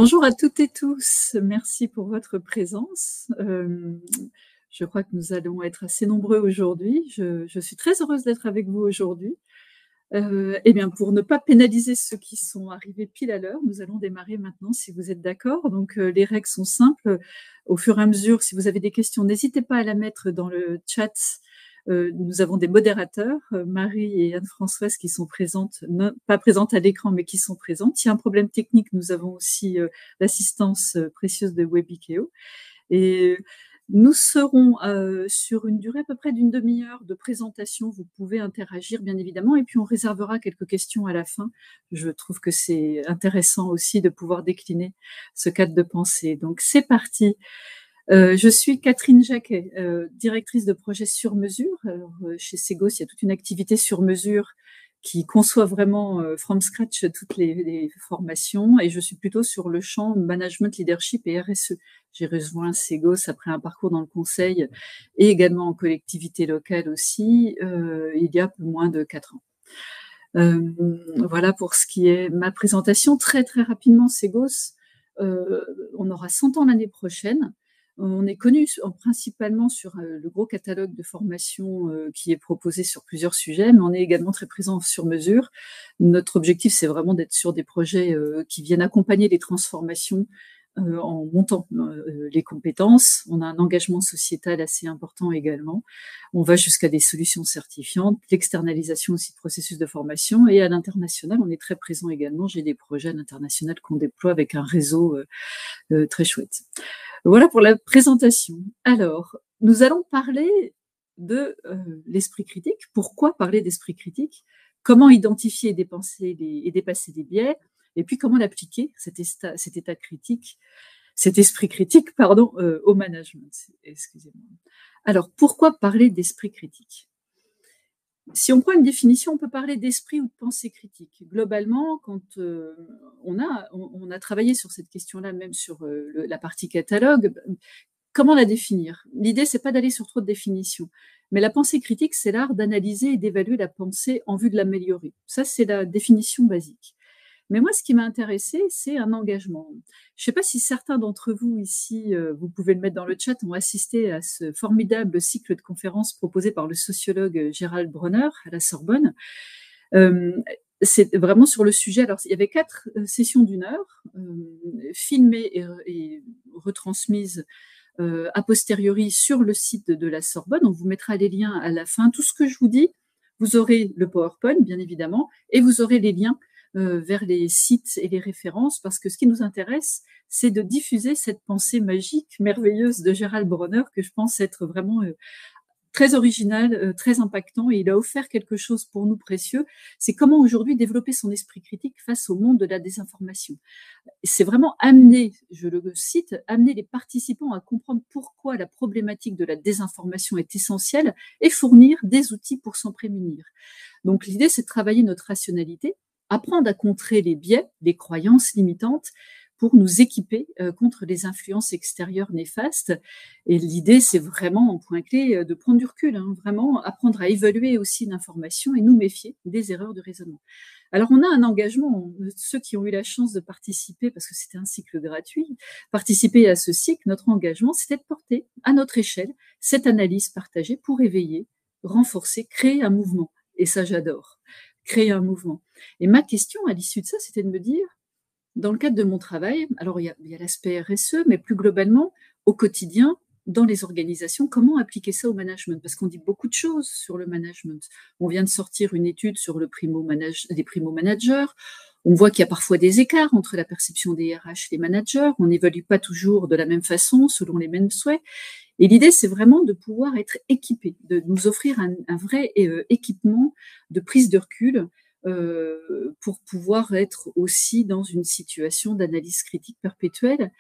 Bonjour à toutes et tous, merci pour votre présence. Je crois que nous allons être assez nombreux aujourd'hui. Je suis très heureuse d'être avec vous aujourd'hui. Eh bien, pour ne pas pénaliser ceux qui sont arrivés pile à l'heure, nous allons démarrer maintenant si vous êtes d'accord. Donc, les règles sont simples. Au fur et à mesure, si vous avez des questions, n'hésitez pas à la mettre dans le chat. Nous avons des modérateurs, Marie et Anne-Françoise, qui sont présentes, pas présentes à l'écran, mais qui sont présentes. S'il y a un problème technique, nous avons aussi l'assistance précieuse de Webikeo. Et nous serons sur une durée à peu près d'une demi-heure de présentation. Vous pouvez interagir, bien évidemment, et puis on réservera quelques questions à la fin. Je trouve que c'est intéressant aussi de pouvoir décliner ce cadre de pensée. Donc, c'est parti. Je suis Catherine Jacquet, directrice de projet sur mesure. Alors, chez Segos, il y a toute une activité sur mesure qui conçoit vraiment from scratch toutes les formations, et je suis plutôt sur le champ management, leadership et RSE. J'ai rejoint Segos après un parcours dans le conseil et également en collectivité locale aussi, il y a peu moins de 4 ans. Voilà pour ce qui est ma présentation. Très très rapidement, Segos, on aura 100 ans l'année prochaine. On est connu principalement sur le gros catalogue de formation qui est proposé sur plusieurs sujets, mais on est également très présent sur mesure. Notre objectif, c'est vraiment d'être sur des projets qui viennent accompagner les transformations en montant les compétences. On a un engagement sociétal assez important également. On va jusqu'à des solutions certifiantes, l'externalisation aussi de processus de formation, et à l'international, on est très présent également. J'ai des projets à l'international qu'on déploie avec un réseau très chouette. Voilà pour la présentation. Alors, nous allons parler de l'esprit critique. Pourquoi parler d'esprit critique? Comment identifier et dépasser les biais? Et puis comment l'appliquer, cet état critique, cet esprit critique, pardon, au management. Excusez-moi. Alors, pourquoi parler d'esprit critique? Si on prend une définition, on peut parler d'esprit ou de pensée critique. Globalement, quand on a travaillé sur cette question-là, même sur la partie catalogue, comment la définir? L'idée, c'est pas d'aller sur trop de définitions, mais la pensée critique, c'est l'art d'analyser et d'évaluer la pensée en vue de l'améliorer. Ça, c'est la définition basique. Mais moi, ce qui m'a intéressée, c'est un engagement. Je ne sais pas si certains d'entre vous ici, vous pouvez le mettre dans le chat, ont assisté à ce formidable cycle de conférences proposé par le sociologue Gérald Bronner à la Sorbonne. C'est vraiment sur le sujet. Alors, il y avait 4 sessions d'1 heure, filmées et retransmises a posteriori sur le site de la Sorbonne. On vous mettra les liens à la fin. Tout ce que je vous dis, vous aurez le PowerPoint, bien évidemment, et vous aurez les liens vers les sites et les références, parce que ce qui nous intéresse, c'est de diffuser cette pensée magique, merveilleuse de Gérald Bronner, que je pense être vraiment très original, très impactant, et il a offert quelque chose pour nous précieux. C'est comment aujourd'hui développer son esprit critique face au monde de la désinformation. C'est vraiment amener, je le cite, amener les participants à comprendre pourquoi la problématique de la désinformation est essentielle et fournir des outils pour s'en prémunir. Donc l'idée, c'est de travailler notre rationalité, apprendre à contrer les biais, les croyances limitantes, pour nous équiper contre les influences extérieures néfastes. Et l'idée, c'est vraiment, en point clé, de prendre du recul, hein, vraiment apprendre à évaluer aussi l'information et nous méfier des erreurs de raisonnement. Alors, on a un engagement, ceux qui ont eu la chance de participer, parce que c'était un cycle gratuit, participer à ce cycle, notre engagement, c'était de porter à notre échelle cette analyse partagée pour éveiller, renforcer, créer un mouvement. Et ça, j'adore, créer un mouvement. Et ma question à l'issue de ça, c'était de me dire, dans le cadre de mon travail, alors il y a l'aspect RSE, mais plus globalement, au quotidien, dans les organisations, comment appliquer ça au management? Parce qu'on dit beaucoup de choses sur le management. On vient de sortir une étude sur les primo-managers. On voit qu'il y a parfois des écarts entre la perception des RH et les managers. On n'évalue pas toujours de la même façon, selon les mêmes souhaits. Et l'idée, c'est vraiment de pouvoir être équipé, de nous offrir un vrai équipement de prise de recul pour pouvoir être aussi dans une situation d'analyse critique perpétuelle.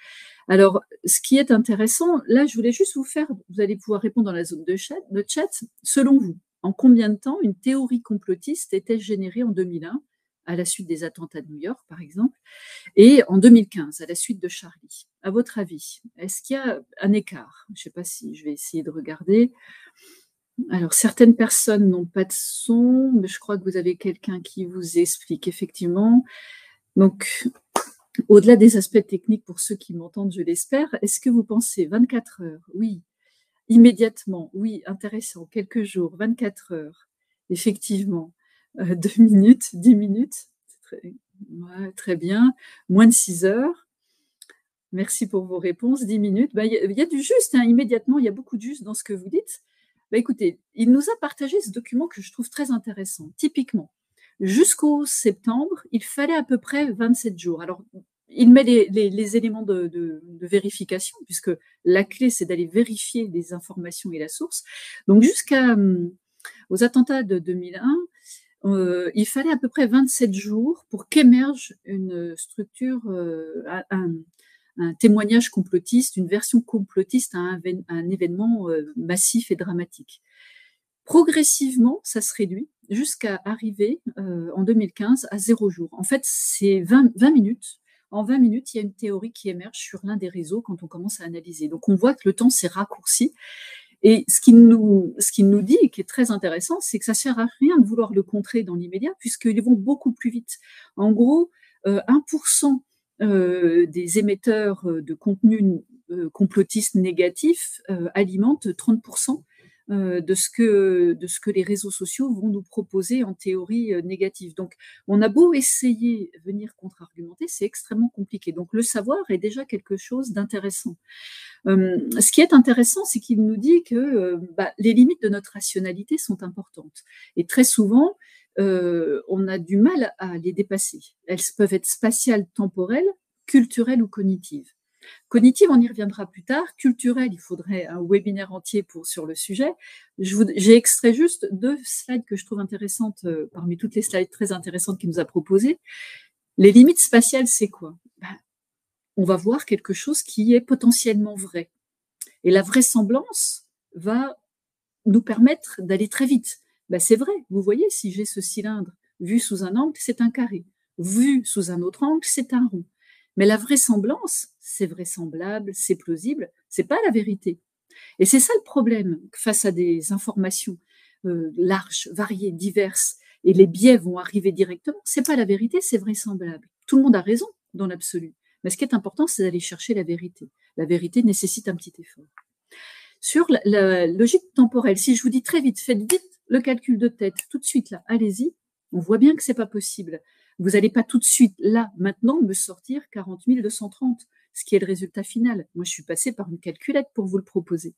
Alors, ce qui est intéressant, là, je voulais juste vous allez pouvoir répondre dans la zone de chat, selon vous, en combien de temps une théorie complotiste était générée en 2001, à la suite des attentats de New York, par exemple, et en 2015, à la suite de Charlie? À votre avis, est-ce qu'il y a un écart? Je ne sais pas si je vais essayer de regarder. Alors, certaines personnes n'ont pas de son, mais je crois que vous avez quelqu'un qui vous explique, effectivement. Donc, Au-delà des aspects techniques pour ceux qui m'entendent, je l'espère, est-ce que vous pensez 24 heures? Oui. Immédiatement, oui, intéressant. Quelques jours, 24 heures, effectivement. 2 minutes, 10 minutes, c'est très ouais, très bien. Moins de 6 heures. Merci pour vos réponses. 10 minutes. Bah, il y a du juste, hein, immédiatement, il y a beaucoup de juste dans ce que vous dites. Bah, écoutez, il nous a partagé ce document que je trouve très intéressant. Typiquement, jusqu'au septembre, il fallait à peu près 27 jours. Alors, il met les éléments de vérification, puisque la clé, c'est d'aller vérifier les informations et la source. Donc, jusqu'à aux attentats de 2001, il fallait à peu près 27 jours pour qu'émerge une structure, un témoignage complotiste, une version complotiste à un événement massif et dramatique. Progressivement, ça se réduit jusqu'à arriver en 2015 à 0 jour. En fait, c'est 20 minutes. En 20 minutes, il y a une théorie qui émerge sur l'un des réseaux quand on commence à analyser. Donc on voit que le temps s'est raccourci. Et ce qu'il nous dit, et qui est très intéressant, c'est que ça sert à rien de vouloir le contrer dans l'immédiat, puisqu'ils vont beaucoup plus vite. En gros, 1% des émetteurs de contenu complotistes négatifs alimentent 30% de ce que les réseaux sociaux vont nous proposer en théorie négative. Donc, on a beau essayer de venir contre-argumenter, c'est extrêmement compliqué. Donc, le savoir est déjà quelque chose d'intéressant. Ce qui est intéressant, c'est qu'il nous dit que les limites de notre rationalité sont importantes. Et très souvent, on a du mal à les dépasser. Elles peuvent être spatiales, temporelles, culturelles ou cognitives. Cognitive, on y reviendra plus tard. Culturelle, il faudrait un webinaire entier sur le sujet. J'ai extrait juste 2 slides que je trouve intéressantes parmi toutes les slides très intéressantes qu'il nous a proposées. Les limites spatiales, c'est quoi? On va voir quelque chose qui est potentiellement vrai. Et la vraisemblance va nous permettre d'aller très vite. C'est vrai, vous voyez, si j'ai ce cylindre vu sous un angle, c'est un carré. Vu sous un autre angle, c'est un rond. Mais la vraisemblance, c'est vraisemblable, c'est plausible, c'est pas la vérité. Et c'est ça le problème face à des informations larges, variées, diverses, et les biais vont arriver directement. C'est pas la vérité, c'est vraisemblable. Tout le monde a raison dans l'absolu. Mais ce qui est important, c'est d'aller chercher la vérité. La vérité nécessite un petit effort. Sur la logique temporelle, si je vous dis très vite, faites vite le calcul de tête, tout de suite là, allez-y, on voit bien que c'est pas possible. Vous n'allez pas tout de suite, là, maintenant, me sortir 40 230, ce qui est le résultat final. Moi, je suis passée par une calculette pour vous le proposer.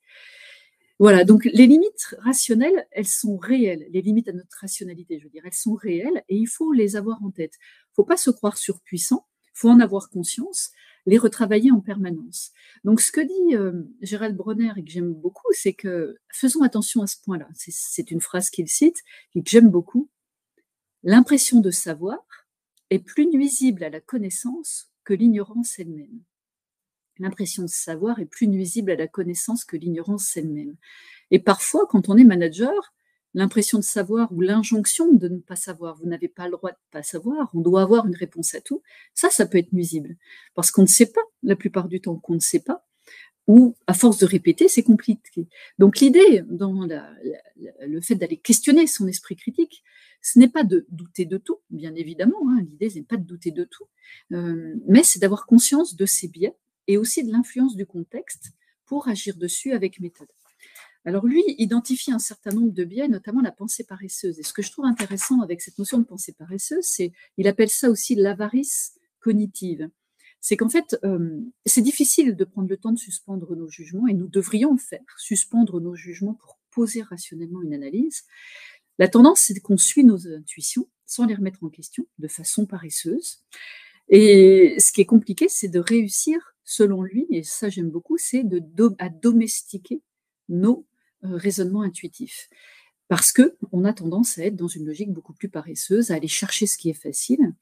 Voilà, donc les limites rationnelles, elles sont réelles. Les limites à notre rationalité, je veux dire, elles sont réelles et il faut les avoir en tête. Il ne faut pas se croire surpuissant, il faut en avoir conscience, les retravailler en permanence. Donc ce que dit Gérald Bronner et que j'aime beaucoup, c'est que faisons attention à ce point-là. C'est une phrase qu'il cite et que j'aime beaucoup. L'impression de savoir est plus nuisible à la connaissance que l'ignorance elle-même. L'impression de savoir est plus nuisible à la connaissance que l'ignorance elle-même. Et parfois, quand on est manager, l'impression de savoir ou l'injonction de ne pas savoir, vous n'avez pas le droit de ne pas savoir, on doit avoir une réponse à tout, ça peut être nuisible. Parce qu'on ne sait pas, la plupart du temps qu'on ne sait pas, ou à force de répéter, c'est compliqué. Donc l'idée dans le fait d'aller questionner son esprit critique, ce n'est pas de douter de tout, bien évidemment, hein, l'idée n'est pas de douter de tout, mais c'est d'avoir conscience de ses biais et aussi de l'influence du contexte pour agir dessus avec méthode. Alors lui, identifie un certain nombre de biais, notamment la pensée paresseuse. Et ce que je trouve intéressant avec cette notion de pensée paresseuse, il appelle ça aussi l'avarice cognitive. C'est qu'en fait, c'est difficile de prendre le temps de suspendre nos jugements, et nous devrions le faire, suspendre nos jugements pour poser rationnellement une analyse. La tendance, c'est qu'on suit nos intuitions sans les remettre en question, de façon paresseuse. Et ce qui est compliqué, c'est de réussir, selon lui, et ça j'aime beaucoup, c'est à domestiquer nos raisonnements intuitifs. Parce qu'on a tendance à être dans une logique beaucoup plus paresseuse, à aller chercher ce qui est facile.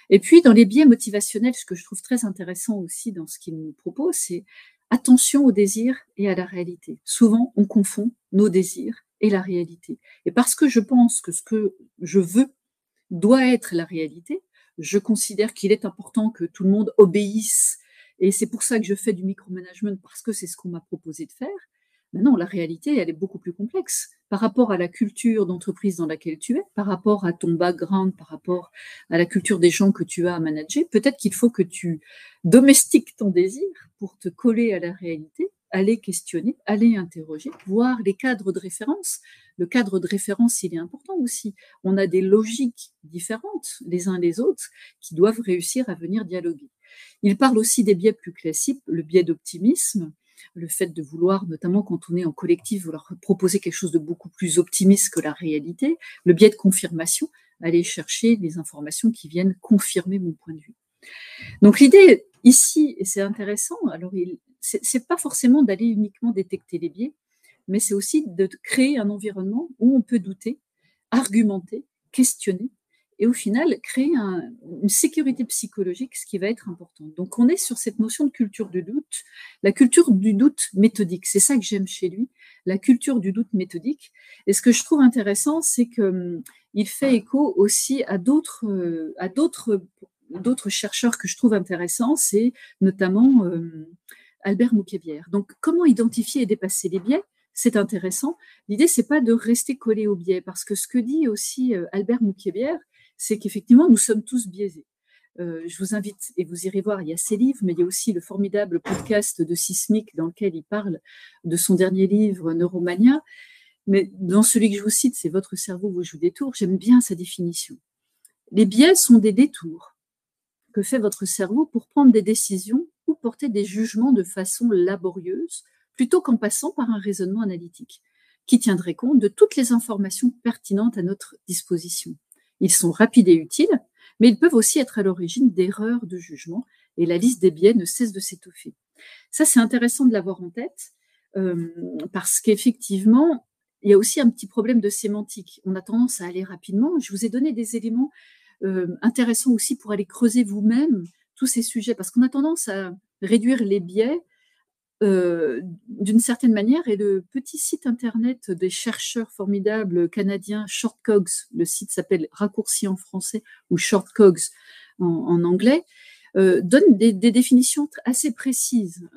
Et puis, dans les biais motivationnels, ce que je trouve très intéressant aussi dans ce qu'il nous propose, c'est attention au désir et à la réalité. Souvent, on confond nos désirs et la réalité. Et parce que je pense que ce que je veux doit être la réalité, je considère qu'il est important que tout le monde obéisse, et c'est pour ça que je fais du micromanagement, parce que c'est ce qu'on m'a proposé de faire. Non, la réalité, elle est beaucoup plus complexe. par rapport à la culture d'entreprise dans laquelle tu es, par rapport à ton background, par rapport à la culture des gens que tu as à manager. Peut-être qu'il faut que tu domestiques ton désir pour te coller à la réalité, aller questionner, aller interroger, voir les cadres de référence. Le cadre de référence, il est important aussi. On a des logiques différentes les uns les autres qui doivent réussir à venir dialoguer. Il parle aussi des biais plus classiques, le biais d'optimisme, le fait de vouloir, notamment quand on est en collectif, vouloir proposer quelque chose de beaucoup plus optimiste que la réalité, le biais de confirmation, aller chercher des informations qui viennent confirmer mon point de vue. Donc l'idée ici, et c'est intéressant, alors c'est pas forcément d'aller uniquement détecter les biais, mais c'est aussi de créer un environnement où on peut douter, argumenter, questionner, et au final créer une sécurité psychologique, ce qui va être important. Donc on est sur cette notion de culture du doute, la culture du doute méthodique. C'est ça que j'aime chez lui, la culture du doute méthodique. Et ce que je trouve intéressant, c'est qu'il fait écho aussi à d'autres chercheurs que je trouve intéressants, c'est notamment Albert Moukébière. Donc, comment identifier et dépasser les biais? C'est intéressant. L'idée, c'est pas de rester collé aux biais, parce que ce que dit aussi Albert Moukébière, c'est qu'effectivement, nous sommes tous biaisés. Je vous invite, et vous irez voir, il y a ses livres, mais il y a aussi le formidable podcast de Sismic dans lequel il parle de son dernier livre, Neuromania. Mais dans celui que je vous cite, c'est Votre cerveau vous joue des tours, j'aime bien sa définition. Les biais sont des détours que fait votre cerveau pour prendre des décisions ou porter des jugements de façon laborieuse, plutôt qu'en passant par un raisonnement analytique, qui tiendrait compte de toutes les informations pertinentes à notre disposition. Ils sont rapides et utiles, mais ils peuvent aussi être à l'origine d'erreurs de jugement, et la liste des biais ne cesse de s'étoffer. Ça, c'est intéressant de l'avoir en tête, parce qu'effectivement, il y a aussi un petit problème de sémantique. On a tendance à aller rapidement. Je vous ai donné des éléments intéressants aussi pour aller creuser vous-même tous ces sujets, parce qu'on a tendance à réduire les biais d'une certaine manière, et le petit site internet des chercheurs formidables canadiens, Shortcogs, le site s'appelle Raccourci en français ou Shortcogs en anglais, donne des définitions assez précises.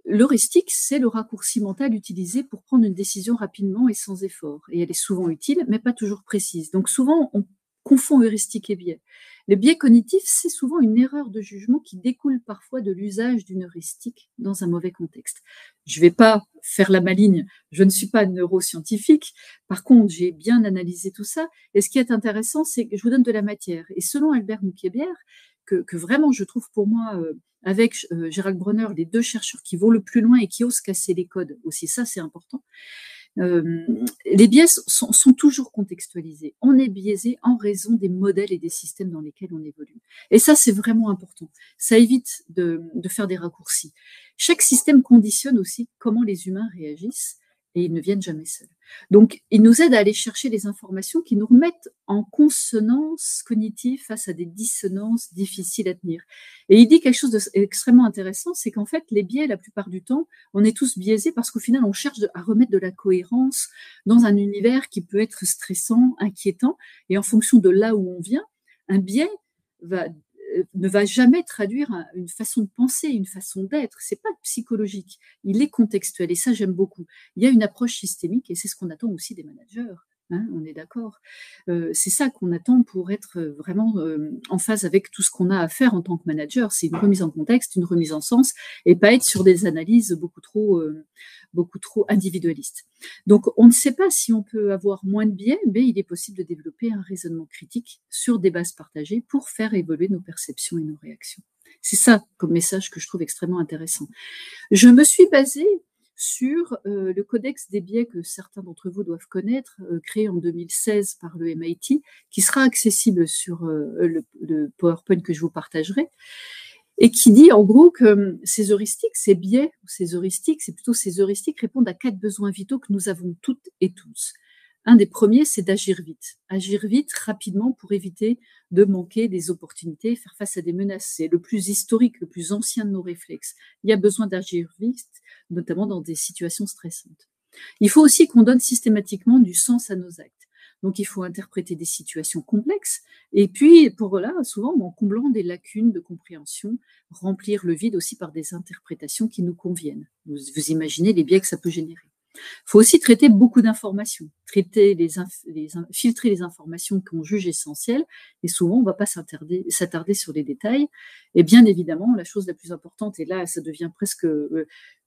L'heuristique, c'est le raccourci mental utilisé pour prendre une décision rapidement et sans effort. Et elle est souvent utile, mais pas toujours précise. Donc souvent, on confond heuristique et biais. Le biais cognitif, c'est souvent une erreur de jugement qui découle parfois de l'usage d'une heuristique dans un mauvais contexte. Je ne vais pas faire la maligne, je ne suis pas neuroscientifique. Par contre, j'ai bien analysé tout ça. Et ce qui est intéressant, c'est que je vous donne de la matière. Et selon Albert Moukébière, que vraiment je trouve pour moi, avec Gérald Bronner, les deux chercheurs qui vont le plus loin et qui osent casser les codes aussi, ça c'est important. Les biais sont toujours contextualisés. On est biaisé en raison des modèles et des systèmes dans lesquels on évolue. Et ça, c'est vraiment important. Ça évite de faire des raccourcis. Chaque système conditionne aussi comment les humains réagissent, et ils ne viennent jamais seuls. Donc, ils nous aident à aller chercher les informations qui nous remettent en consonance cognitive face à des dissonances difficiles à tenir. Et il dit quelque chose d'extrêmement intéressant, c'est qu'en fait, les biais, la plupart du temps, on est tous biaisés parce qu'au final, on cherche à remettre de la cohérence dans un univers qui peut être stressant, inquiétant, et en fonction de là où on vient, un biais ne va jamais traduire une façon de penser, une façon d'être. C'est pas psychologique, il est contextuel, et ça j'aime beaucoup. Il y a une approche systémique, et c'est ce qu'on attend aussi des managers. Hein, on est d'accord. C'est ça qu'on attend pour être vraiment en phase avec tout ce qu'on a à faire en tant que manager. C'est une remise en contexte, une remise en sens, et pas être sur des analyses beaucoup trop individualistes. Donc, on ne sait pas si on peut avoir moins de biais, mais il est possible de développer un raisonnement critique sur des bases partagées pour faire évoluer nos perceptions et nos réactions. C'est ça comme message que je trouve extrêmement intéressant. Je me suis basée sur le codex des biais que certains d'entre vous doivent connaître, créé en 2016 par le MIT, qui sera accessible sur le PowerPoint que je vous partagerai, et qui dit en gros que ces heuristiques, ces biais, ces heuristiques, c'est plutôt ces heuristiques répondent à 4 besoins vitaux que nous avons toutes et tous. Un des premiers, c'est d'agir vite rapidement pour éviter de manquer des opportunités, faire face à des menaces. C'est le plus historique, le plus ancien de nos réflexes. Il y a besoin d'agir vite, notamment dans des situations stressantes. Il faut aussi qu'on donne systématiquement du sens à nos actes. Donc, il faut interpréter des situations complexes, et puis, pour là, souvent, en comblant des lacunes de compréhension, remplir le vide aussi par des interprétations qui nous conviennent. Vous imaginez les biais que ça peut générer. Il faut aussi traiter beaucoup d'informations, filtrer les informations qu'on juge essentielles, et souvent on ne va pas s'attarder sur les détails. Et bien évidemment, la chose la plus importante, et là ça devient presque,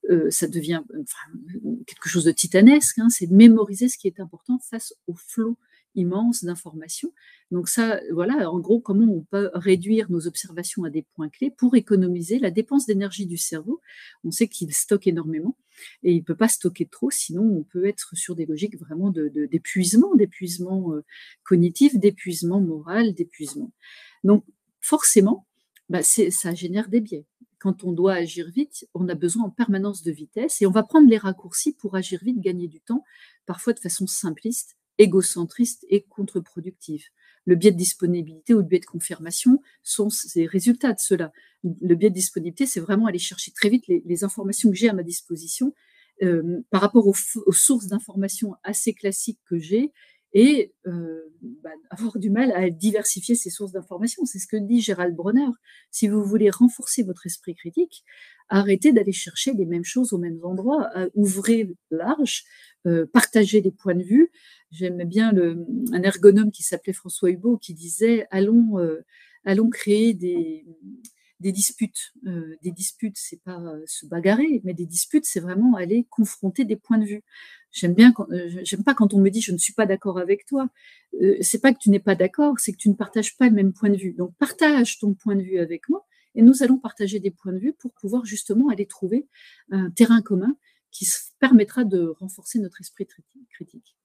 quelque chose de titanesque, hein, c'est de mémoriser ce qui est important face au flot immense d'informations. Donc ça, voilà, en gros, comment on peut réduire nos observations à des points clés pour économiser la dépense d'énergie du cerveau. On sait qu'il stocke énormément et il ne peut pas stocker trop, sinon on peut être sur des logiques vraiment d'épuisement cognitif, d'épuisement moral, d'épuisement. Donc forcément, ça génère des biais. Quand on doit agir vite, on a besoin en permanence de vitesse et on va prendre les raccourcis pour agir vite, gagner du temps, parfois de façon simpliste, égocentriste et contre-productive. Le biais de disponibilité ou le biais de confirmation sont ces résultats de cela. Le biais de disponibilité, c'est vraiment aller chercher très vite les informations que j'ai à ma disposition par rapport aux sources d'informations assez classiques que j'ai et avoir du mal à diversifier ces sources d'informations. C'est ce que dit Gérald Bronner. Si vous voulez renforcer votre esprit critique, arrêtez d'aller chercher les mêmes choses aux mêmes endroits, ouvrez large, partagez les points de vue. J'aimais bien un ergonome qui s'appelait François Hubault qui disait allons créer des disputes. Des disputes, c'est pas se bagarrer, mais des disputes, c'est vraiment aller confronter des points de vue. J'aime pas quand on me dit je ne suis pas d'accord avec toi. C'est pas que tu n'es pas d'accord, c'est que tu ne partages pas le même point de vue. Donc partage ton point de vue avec moi et nous allons partager des points de vue pour pouvoir justement aller trouver un terrain commun qui permettra de renforcer notre esprit critique.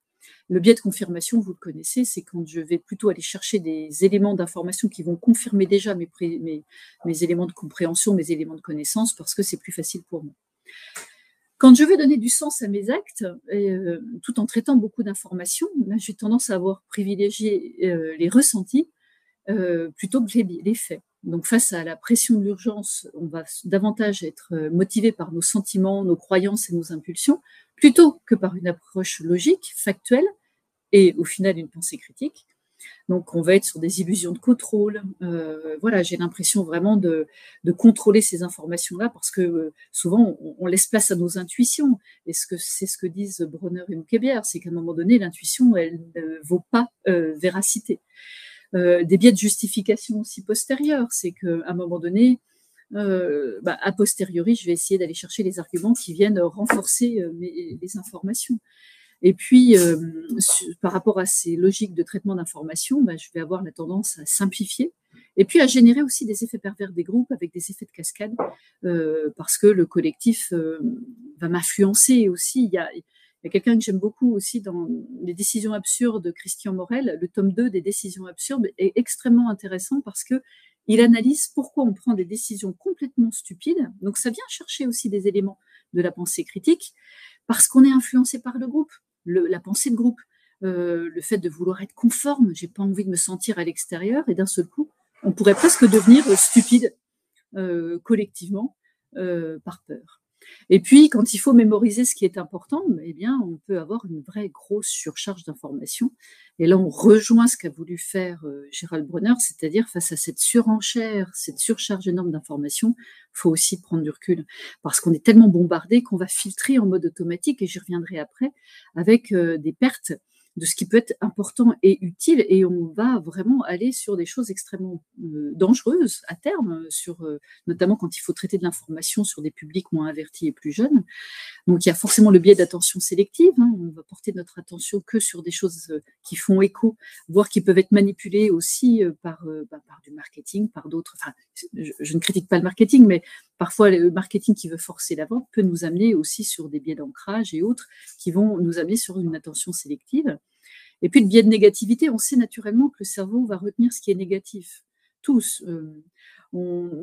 Le biais de confirmation, vous le connaissez, c'est quand je vais plutôt aller chercher des éléments d'information qui vont confirmer déjà mes éléments de compréhension, mes éléments de connaissance, parce que c'est plus facile pour moi. Quand je veux donner du sens à mes actes, tout en traitant beaucoup d'informations, là, j'ai tendance à avoir privilégié les ressentis plutôt que les faits. Donc face à la pression de l'urgence, on va davantage être motivé par nos sentiments, nos croyances et nos impulsions, plutôt que par une approche logique, factuelle, et au final une pensée critique. Donc on va être sur des illusions de contrôle. Voilà, j'ai l'impression vraiment de contrôler ces informations-là parce que souvent on laisse place à nos intuitions. Et c'est ce que disent Bronner et Moukébière, c'est qu'à un moment donné, l'intuition, elle ne vaut pas véracité. Des biais de justification aussi postérieurs, c'est qu'à un moment donné, a posteriori, je vais essayer d'aller chercher les arguments qui viennent renforcer les informations. Et puis, par rapport à ces logiques de traitement d'information, je vais avoir la tendance à simplifier et puis à générer aussi des effets pervers des groupes avec des effets de cascade parce que le collectif va m'influencer aussi. Il y a quelqu'un que j'aime beaucoup aussi dans Les décisions absurdes de Christian Morel. Le tome 2 des décisions absurdes est extrêmement intéressant parce que il analyse pourquoi on prend des décisions complètement stupides. Donc, ça vient chercher aussi des éléments de la pensée critique parce qu'on est influencé par le groupe, la pensée de groupe, le fait de vouloir être conforme. J'ai pas envie de me sentir à l'extérieur et d'un seul coup, on pourrait presque devenir stupide collectivement par peur. Et puis, quand il faut mémoriser ce qui est important, eh bien, on peut avoir une vraie grosse surcharge d'informations. Et là, on rejoint ce qu'a voulu faire Gérald Bronner, c'est-à-dire face à cette surenchère, cette surcharge énorme d'informations, il faut aussi prendre du recul. Parce qu'on est tellement bombardé qu'on va filtrer en mode automatique, et j'y reviendrai après, avec des pertes de ce qui peut être important et utile, et on va vraiment aller sur des choses extrêmement dangereuses à terme, notamment quand il faut traiter de l'information sur des publics moins avertis et plus jeunes. Donc il y a forcément le biais d'attention sélective, hein. On va porter notre attention que sur des choses qui font écho, voire qui peuvent être manipulées aussi par du marketing, par d'autres. Enfin, je ne critique pas le marketing, mais parfois le marketing qui veut forcer la vente peut nous amener aussi sur des biais d'ancrage et autres qui vont nous amener sur une attention sélective. Et puis le biais de négativité, on sait naturellement que le cerveau va retenir ce qui est négatif. Tous.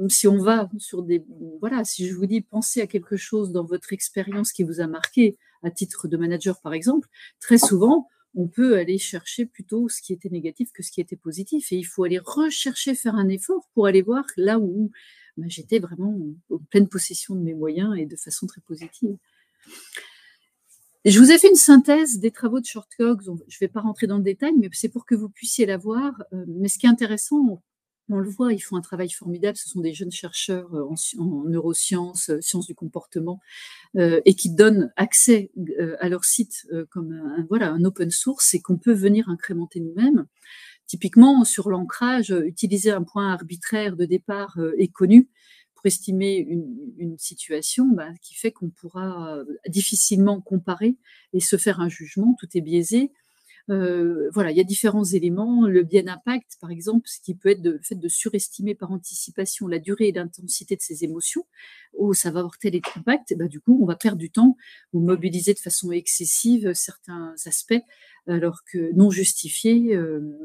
Si on va sur des... Voilà, si je vous dis pensez à quelque chose dans votre expérience qui vous a marqué, à titre de manager par exemple, très souvent, on peut aller chercher plutôt ce qui était négatif que ce qui était positif. Et il faut aller rechercher, faire un effort pour aller voir là où j'étais vraiment en pleine possession de mes moyens et de façon très positive. Et je vous ai fait une synthèse des travaux de Shortcox. Je ne vais pas rentrer dans le détail, mais c'est pour que vous puissiez la voir. Mais ce qui est intéressant, On le voit, ils font un travail formidable. Ce sont des jeunes chercheurs en neurosciences, sciences du comportement, et qui donnent accès à leur site comme voilà, un open source et qu'on peut venir incrémenter nous-mêmes. Typiquement, sur l'ancrage, utiliser un point arbitraire de départ et connu pour estimer une situation, qui fait qu'on pourra difficilement comparer et se faire un jugement. Tout est biaisé. Voilà, il y a différents éléments. Le biais d'impact, par exemple, ce qui peut être le fait de surestimer par anticipation la durée et l'intensité de ses émotions. Oh, ça va avoir tel impact, du coup, on va perdre du temps ou mobiliser de façon excessive certains aspects, alors que non justifiés,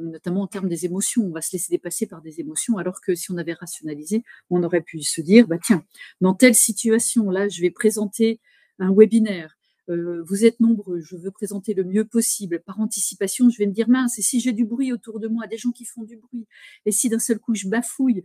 notamment en termes des émotions. On va se laisser dépasser par des émotions, alors que si on avait rationalisé, on aurait pu se dire, tiens, dans telle situation, là, je vais présenter un webinaire. Vous êtes nombreux, je veux présenter le mieux possible. Par anticipation, je vais me dire, mince, et si j'ai du bruit autour de moi, des gens qui font du bruit, et si d'un seul coup je bafouille,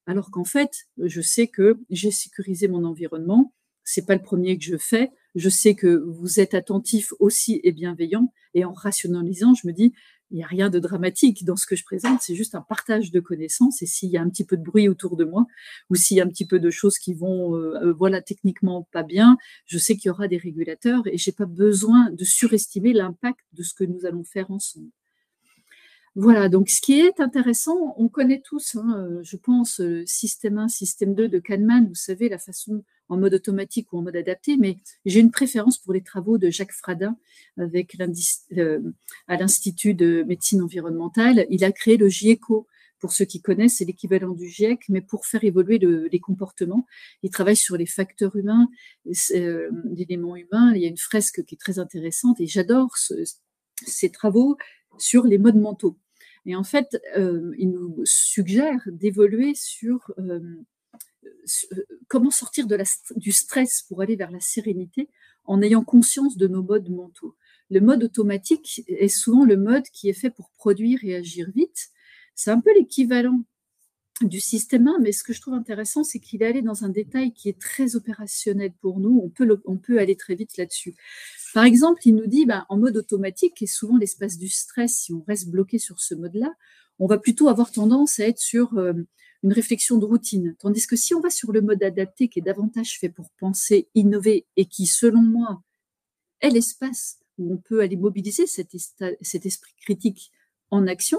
alors qu'en fait, je sais que j'ai sécurisé mon environnement, c'est pas le premier que je fais, je sais que vous êtes attentif aussi et bienveillant, et en rationalisant, je me dis, il n'y a rien de dramatique dans ce que je présente, c'est juste un partage de connaissances, et s'il y a un petit peu de bruit autour de moi, ou s'il y a un petit peu de choses qui vont, voilà, techniquement pas bien, je sais qu'il y aura des régulateurs, et j'ai pas besoin de surestimer l'impact de ce que nous allons faire ensemble. Voilà, donc ce qui est intéressant, on connaît tous, je pense, système 1, système 2 de Kahneman, vous savez, la façon en mode automatique ou en mode adapté, mais j'ai une préférence pour les travaux de Jacques Fradin avec à l'Institut de médecine environnementale. Il a créé le GIECO. Pour ceux qui connaissent, c'est l'équivalent du GIEC, mais pour faire évoluer les comportements. Il travaille sur les facteurs humains, l'élément humain. Il y a une fresque qui est très intéressante et j'adore ces travaux sur les modes mentaux. Et en fait, il nous suggère d'évoluer sur comment sortir du stress pour aller vers la sérénité en ayant conscience de nos modes mentaux. Le mode automatique est souvent le mode qui est fait pour produire et agir vite. C'est un peu l'équivalent du système 1, mais ce que je trouve intéressant, c'est qu'il est allé dans un détail qui est très opérationnel pour nous. On peut aller très vite là-dessus. Par exemple, il nous dit, en mode automatique, et souvent l'espace du stress, si on reste bloqué sur ce mode-là, on va plutôt avoir tendance à être sur une réflexion de routine. Tandis que si on va sur le mode adapté, qui est davantage fait pour penser, innover, et qui, selon moi, est l'espace où on peut aller mobiliser cet esprit critique en action,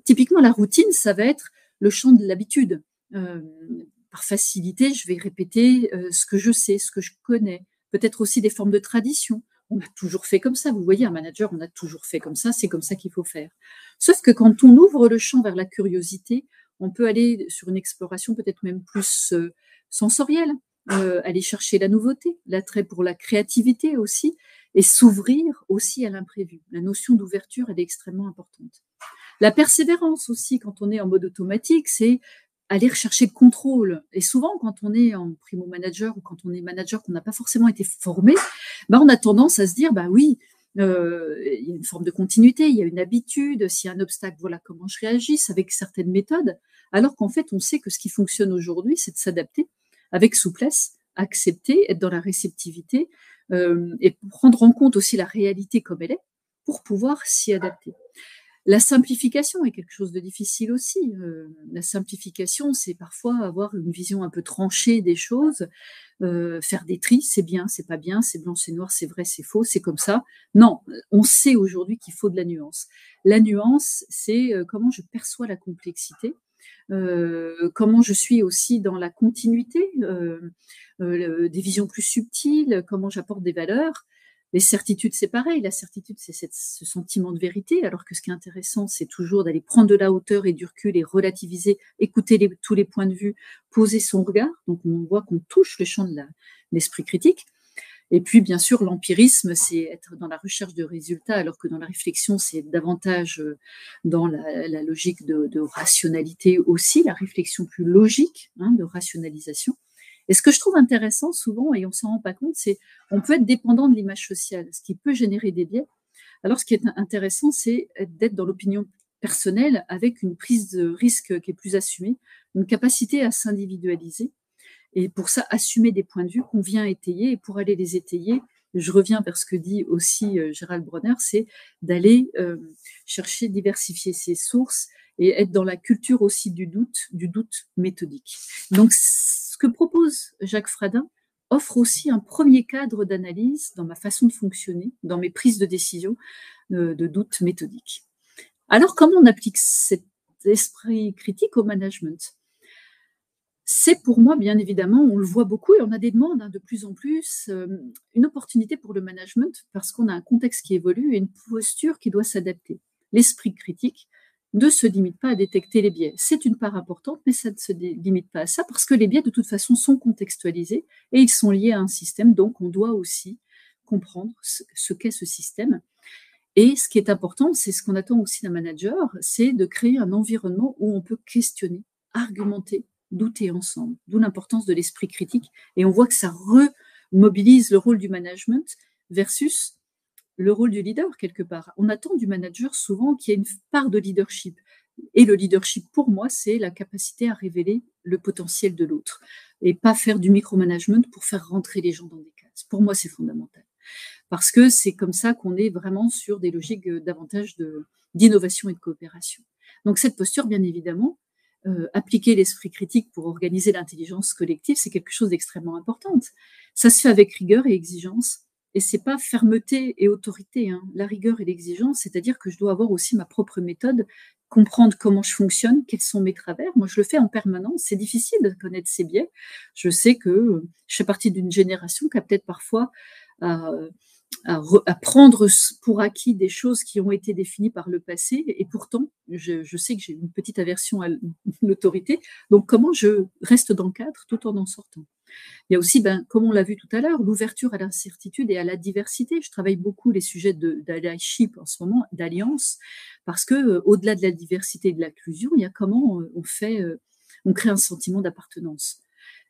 typiquement, la routine, ça va être le champ de l'habitude. Par facilité, je vais répéter ce que je sais, ce que je connais. Peut-être aussi des formes de tradition. On a toujours fait comme ça. Vous voyez, un manager, on a toujours fait comme ça. C'est comme ça qu'il faut faire. Sauf que quand on ouvre le champ vers la curiosité, on peut aller sur une exploration peut-être même plus sensorielle, aller chercher la nouveauté, l'attrait pour la créativité aussi, et s'ouvrir aussi à l'imprévu. La notion d'ouverture, elle est extrêmement importante. La persévérance aussi, quand on est en mode automatique, c'est aller rechercher le contrôle. Et souvent, quand on est en primo-manager ou quand on est manager, qu'on n'a pas forcément été formé, on a tendance à se dire, oui, il y a une forme de continuité, il y a une habitude, s'il y a un obstacle, voilà comment je réagisse avec certaines méthodes, alors qu'en fait, on sait que ce qui fonctionne aujourd'hui, c'est de s'adapter avec souplesse, accepter, être dans la réceptivité et prendre en compte aussi la réalité comme elle est pour pouvoir s'y adapter. La simplification est quelque chose de difficile aussi. La simplification, c'est parfois avoir une vision un peu tranchée des choses, faire des tris, c'est bien, c'est pas bien, c'est blanc, c'est noir, c'est vrai, c'est faux, c'est comme ça. Non, on sait aujourd'hui qu'il faut de la nuance. La nuance, c'est comment je perçois la complexité, comment je suis aussi dans la continuité, des visions plus subtiles, comment j'apporte des valeurs. Les certitudes, c'est pareil. La certitude, c'est ce sentiment de vérité, alors que ce qui est intéressant, c'est toujours d'aller prendre de la hauteur et du recul et relativiser, écouter tous les points de vue, poser son regard. Donc, on voit qu'on touche le champ de l'esprit critique. Et puis, bien sûr, l'empirisme, c'est être dans la recherche de résultats, alors que dans la réflexion, c'est davantage dans la logique de rationalité aussi, la réflexion plus logique, de rationalisation. Et ce que je trouve intéressant souvent, et on ne s'en rend pas compte, c'est qu'on peut être dépendant de l'image sociale, ce qui peut générer des biais. Alors, ce qui est intéressant, c'est d'être dans l'opinion personnelle avec une prise de risque qui est plus assumée, une capacité à s'individualiser. Et pour ça, assumer des points de vue qu'on vient étayer. Et pour aller les étayer, je reviens vers ce que dit aussi Gérald Bronner, c'est d'aller chercher, diversifier ses sources et être dans la culture aussi du doute méthodique. Donc, ce que propose Jacques Fradin offre aussi un premier cadre d'analyse dans ma façon de fonctionner, dans mes prises de décision de doute méthodique. Alors, comment on applique cet esprit critique au management? C'est pour moi, bien évidemment, on le voit beaucoup et on a des demandes de plus en plus, une opportunité pour le management parce qu'on a un contexte qui évolue et une posture qui doit s'adapter. L'esprit critique ne se limite pas à détecter les biais. C'est une part importante, mais ça ne se limite pas à ça parce que les biais, de toute façon, sont contextualisés et ils sont liés à un système, donc on doit aussi comprendre ce qu'est ce système. Et ce qui est important, c'est ce qu'on attend aussi d'un manager, c'est de créer un environnement où on peut questionner, argumenter, douter ensemble. D'où l'importance de l'esprit critique. Et on voit que ça remobilise le rôle du management versus le rôle du leader, quelque part. On attend du manager souvent qu'il y ait une part de leadership. Et le leadership, pour moi, c'est la capacité à révéler le potentiel de l'autre et pas faire du micromanagement pour faire rentrer les gens dans des cases. Pour moi, c'est fondamental. Parce que c'est comme ça qu'on est vraiment sur des logiques davantage d'innovation et de coopération. Donc cette posture, bien évidemment, appliquer l'esprit critique pour organiser l'intelligence collective, c'est quelque chose d'extrêmement important. Ça se fait avec rigueur et exigence, et c'est pas fermeté et autorité. La rigueur et l'exigence, c'est-à-dire que je dois avoir aussi ma propre méthode, comprendre comment je fonctionne, quels sont mes travers. Moi, je le fais en permanence. C'est difficile de connaître ses biais. Je sais que je fais partie d'une génération qui a peut-être parfois à prendre pour acquis des choses qui ont été définies par le passé. Et pourtant, je sais que j'ai une petite aversion à l'autorité. Donc, comment je reste dans le cadre tout en sortant? Il y a aussi, comme on l'a vu tout à l'heure, l'ouverture à l'incertitude et à la diversité. Je travaille beaucoup les sujets d'allyship en ce moment, d'alliance, parce que au-delà de la diversité et de l'inclusion, il y a comment on crée un sentiment d'appartenance.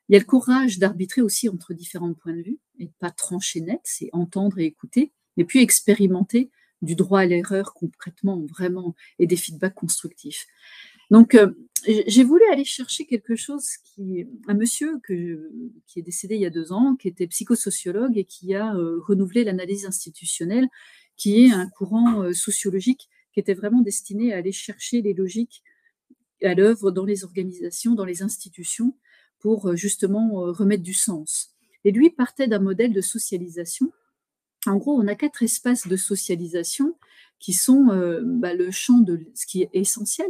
Il y a le courage d'arbitrer aussi entre différents points de vue et de pas trancher net, c'est entendre et écouter, et puis expérimenter du droit à l'erreur concrètement, vraiment, et des feedbacks constructifs. Donc, j'ai voulu aller chercher quelque chose un monsieur qui est décédé il y a 2 ans, qui était psychosociologue et qui a renouvelé l'analyse institutionnelle, qui est un courant sociologique qui était vraiment destiné à aller chercher les logiques à l'œuvre dans les organisations, dans les institutions, pour justement remettre du sens. Et lui partait d'un modèle de socialisation. En gros, on a 4 espaces de socialisation qui sont le champ de ce qui est essentiel,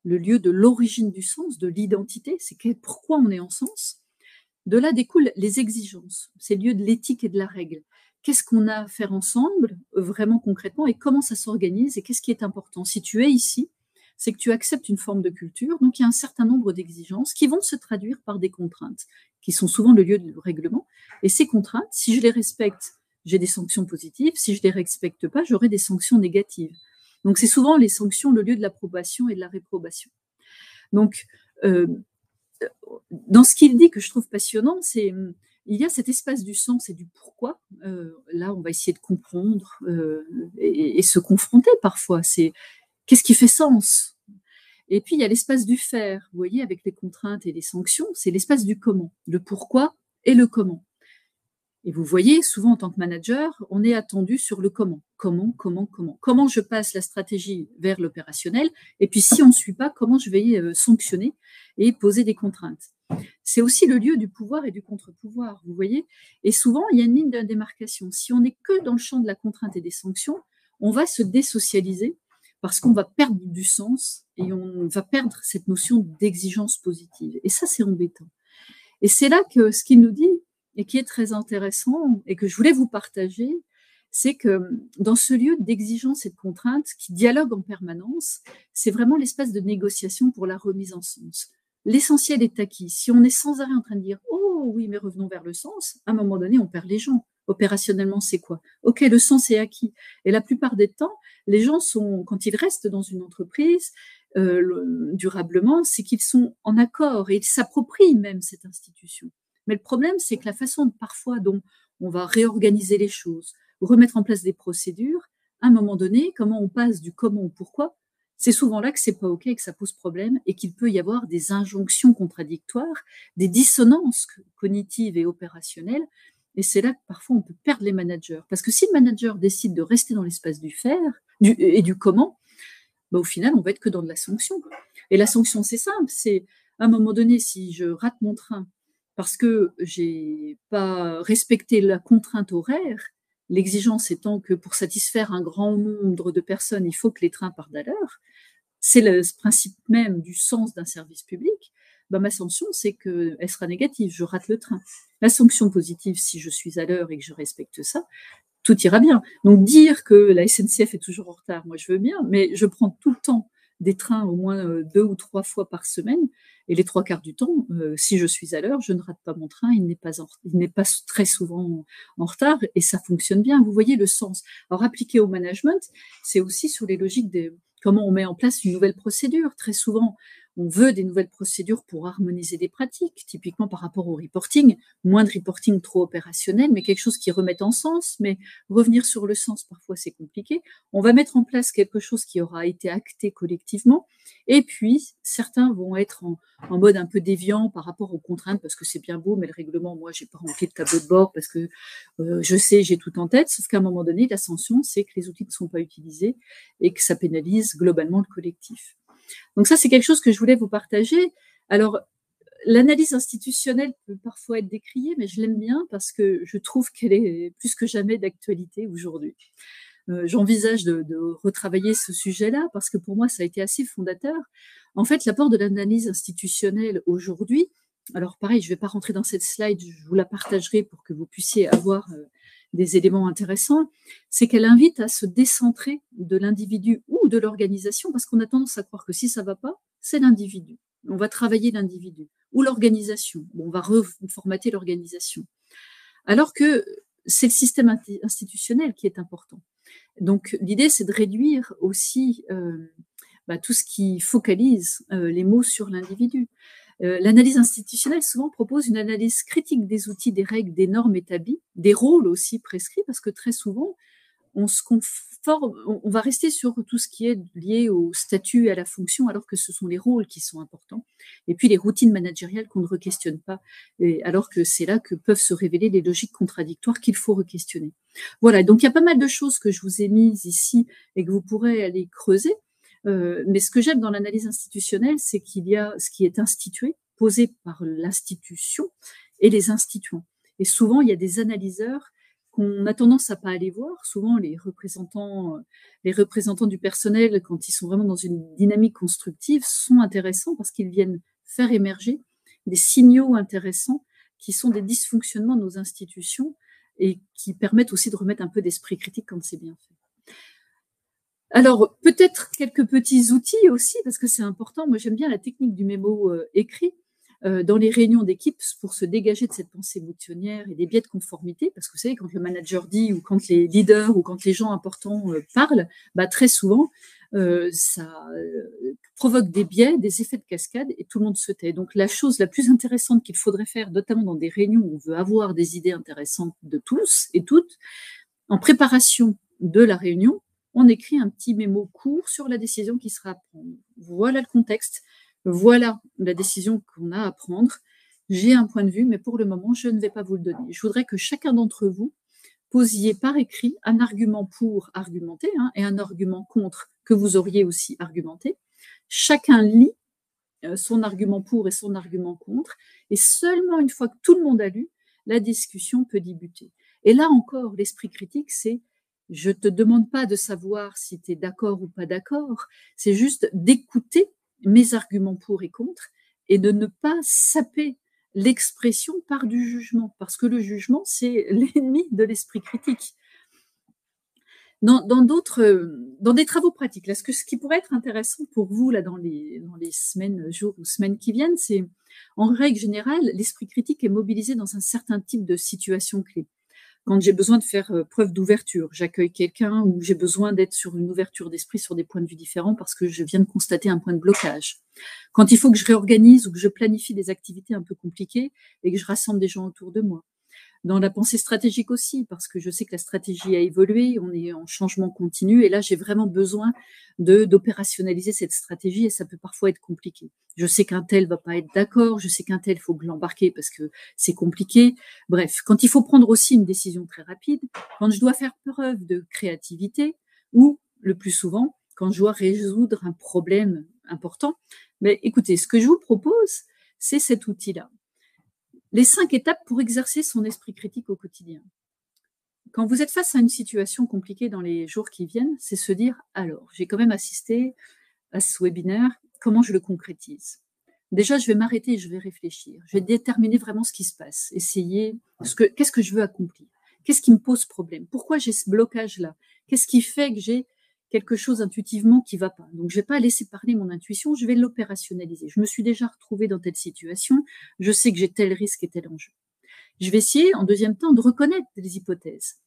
le lieu de l'origine du sens, de l'identité, c'est pourquoi on est en sens. De là découlent les exigences, c'est le lieu de l'éthique et de la règle. Qu'est-ce qu'on a à faire ensemble, vraiment concrètement, et comment ça s'organise, et qu'est-ce qui est important. Si tu es ici, c'est que tu acceptes une forme de culture, donc il y a un certain nombre d'exigences qui vont se traduire par des contraintes, qui sont souvent le lieu du règlement. Et ces contraintes, si je les respecte, j'ai des sanctions positives, si je ne les respecte pas, j'aurai des sanctions négatives. Donc c'est souvent les sanctions le lieu de l'approbation et de la réprobation. Donc, dans ce qu'il dit que je trouve passionnant, c'est il y a cet espace du sens et du pourquoi. Là, on va essayer de comprendre et se confronter parfois. C'est qu'est-ce qui fait sens? Et puis, il y a l'espace du faire, vous voyez, avec les contraintes et les sanctions, c'est l'espace du comment, le pourquoi et le comment. Et vous voyez, souvent en tant que manager, on est attendu sur le comment. Comment, comment, comment. Comment je passe la stratégie vers l'opérationnel, et puis si on ne suit pas, comment je vais sanctionner et poser des contraintes. C'est aussi le lieu du pouvoir et du contre-pouvoir, vous voyez. Et souvent, il y a une ligne de démarcation. Si on n'est que dans le champ de la contrainte et des sanctions, on va se désocialiser parce qu'on va perdre du sens et on va perdre cette notion d'exigence positive. Et ça, c'est embêtant. Et c'est là que ce qu'il nous dit, et qui est très intéressant, et que je voulais vous partager, c'est que dans ce lieu d'exigence et de contrainte qui dialogue en permanence, c'est vraiment l'espace de négociation pour la remise en sens. L'essentiel est acquis. Si on est sans arrêt en train de dire « Oh oui, mais revenons vers le sens », à un moment donné, on perd les gens. Opérationnellement, c'est quoi? Ok, le sens est acquis. Et la plupart des temps, les gens sont, quand ils restent dans une entreprise, durablement, c'est qu'ils sont en accord et ils s'approprient même cette institution. Mais le problème, c'est que la façon parfois dont on va réorganiser les choses, remettre en place des procédures, à un moment donné, comment on passe du comment au pourquoi, c'est souvent là que c'est pas OK et que ça pose problème et qu'il peut y avoir des injonctions contradictoires, des dissonances cognitives et opérationnelles Et c'est là que parfois on peut perdre les managers. Parce que si le manager décide de rester dans l'espace du faire et du comment, bah, au final, on va être que dans de la sanction. Et la sanction, c'est simple, c'est à un moment donné, si je rate mon train parce que j'ai pas respecté la contrainte horaire, l'exigence étant que pour satisfaire un grand nombre de personnes, il faut que les trains partent à l'heure, c'est le principe même du sens d'un service public, bah, ma sanction, c'est qu'elle sera négative, je rate le train. La sanction positive, si je suis à l'heure et que je respecte ça, tout ira bien. Donc dire que la SNCF est toujours en retard, moi je veux bien, mais je prends tout le temps des trains au moins 2 ou 3 fois par semaine et les 3 quarts du temps, si je suis à l'heure, je ne rate pas mon train, il n'est pas très souvent en retard et ça fonctionne bien. Vous voyez le sens. Alors appliqué au management, c'est aussi sur les logiques de comment on met en place une nouvelle procédure. Très souvent, on veut des nouvelles procédures pour harmoniser des pratiques, typiquement par rapport au reporting, moins de reporting trop opérationnel, mais quelque chose qui remette en sens, mais revenir sur le sens, parfois c'est compliqué. On va mettre en place quelque chose qui aura été acté collectivement, et puis certains vont être en mode un peu déviant par rapport aux contraintes, parce que c'est bien beau, mais le règlement, moi, j'ai pas rempli le tableau de bord parce que je sais, j'ai tout en tête, sauf qu'à un moment donné, la sanction, c'est que les outils ne sont pas utilisés et que ça pénalise globalement le collectif. Donc ça, c'est quelque chose que je voulais vous partager. Alors, l'analyse institutionnelle peut parfois être décriée, mais je l'aime bien parce que je trouve qu'elle est plus que jamais d'actualité aujourd'hui. J'envisage de retravailler ce sujet-là parce que pour moi, ça a été assez fondateur. En fait, l'apport de l'analyse institutionnelle aujourd'hui, alors pareil, je ne vais pas rentrer dans cette slide, je vous la partagerai pour que vous puissiez avoir des éléments intéressants, c'est qu'elle invite à se décentrer de l'individu ou de l'organisation parce qu'on a tendance à croire que si ça ne va pas, c'est l'individu. On va travailler l'individu ou l'organisation. Bon, on va reformater l'organisation. Alors que c'est le système institutionnel qui est important. Donc l'idée, c'est de réduire aussi tout ce qui focalise les mots sur l'individu. L'analyse institutionnelle souvent propose une analyse critique des outils, des règles, des normes établies, des rôles aussi prescrits, parce que très souvent, on se conforme, on va rester sur tout ce qui est lié au statut et à la fonction, alors que ce sont les rôles qui sont importants. Et puis les routines managériales qu'on ne re-questionne pas, alors que c'est là que peuvent se révéler les logiques contradictoires qu'il faut re-questionner. Voilà, donc il y a pas mal de choses que je vous ai mises ici et que vous pourrez aller creuser. Mais ce que j'aime dans l'analyse institutionnelle, c'est qu'il y a ce qui est institué, posé par l'institution et les instituants. Et souvent, il y a des analyseurs qu'on a tendance à pas aller voir. Souvent, les représentants du personnel, quand ils sont vraiment dans une dynamique constructive, sont intéressants parce qu'ils viennent faire émerger des signaux intéressants qui sont des dysfonctionnements de nos institutions et qui permettent aussi de remettre un peu d'esprit critique quand c'est bien fait. Alors, peut-être quelques petits outils aussi, parce que c'est important. Moi, j'aime bien la technique du mémo écrit dans les réunions d'équipe pour se dégager de cette pensée moutonnière et des biais de conformité, parce que vous savez, quand le manager dit ou quand les leaders ou quand les gens importants parlent, très souvent, ça provoque des biais, des effets de cascade et tout le monde se tait. Donc, la chose la plus intéressante qu'il faudrait faire, notamment dans des réunions où on veut avoir des idées intéressantes de tous et toutes, en préparation de la réunion, on écrit un petit mémo court sur la décision qui sera à prendre. Voilà le contexte, voilà la décision qu'on a à prendre. J'ai un point de vue, mais pour le moment, je ne vais pas vous le donner. Je voudrais que chacun d'entre vous posiez par écrit un argument pour argumenter et un argument contre que vous auriez aussi argumenté. Chacun lit son argument pour et son argument contre, et seulement une fois que tout le monde a lu, la discussion peut débuter. Et là encore, l'esprit critique, c'est je te demande pas de savoir si tu es d'accord ou pas d'accord, c'est juste d'écouter mes arguments pour et contre et de ne pas saper l'expression par du jugement, parce que le jugement, c'est l'ennemi de l'esprit critique. Dans des travaux pratiques, là, ce qui pourrait être intéressant pour vous là, dans les semaines, jours ou semaines qui viennent, c'est en règle générale, l'esprit critique est mobilisé dans un certain type de situation clé. Quand j'ai besoin de faire preuve d'ouverture, j'accueille quelqu'un ou j'ai besoin d'être sur une ouverture d'esprit sur des points de vue différents parce que je viens de constater un point de blocage. Quand il faut que je réorganise ou que je planifie des activités un peu compliquées et que je rassemble des gens autour de moi. Dans la pensée stratégique aussi, parce que je sais que la stratégie a évolué, on est en changement continu et là, j'ai vraiment besoin d'opérationnaliser cette stratégie et ça peut parfois être compliqué. Je sais qu'un tel va pas être d'accord, je sais qu'un tel, faut que l'embarquer parce que c'est compliqué. Bref, quand il faut prendre aussi une décision très rapide, quand je dois faire preuve de créativité ou, le plus souvent, quand je dois résoudre un problème important. Mais écoutez, ce que je vous propose, c'est cet outil-là. Les 5 étapes pour exercer son esprit critique au quotidien. Quand vous êtes face à une situation compliquée dans les jours qui viennent, c'est se dire, alors, j'ai quand même assisté à ce webinaire, comment je le concrétise? Déjà, je vais m'arrêter et je vais réfléchir. Je vais déterminer vraiment ce qui se passe, essayer qu'est-ce que je veux accomplir? Qu'est-ce qui me pose problème? Pourquoi j'ai ce blocage-là? Qu'est-ce qui fait que j'ai quelque chose intuitivement qui va pas? Donc, je vais pas laisser parler mon intuition, je vais l'opérationnaliser. Je me suis déjà retrouvée dans telle situation, je sais que j'ai tel risque et tel enjeu. Je vais essayer, en deuxième temps, de reconnaître les hypothèses.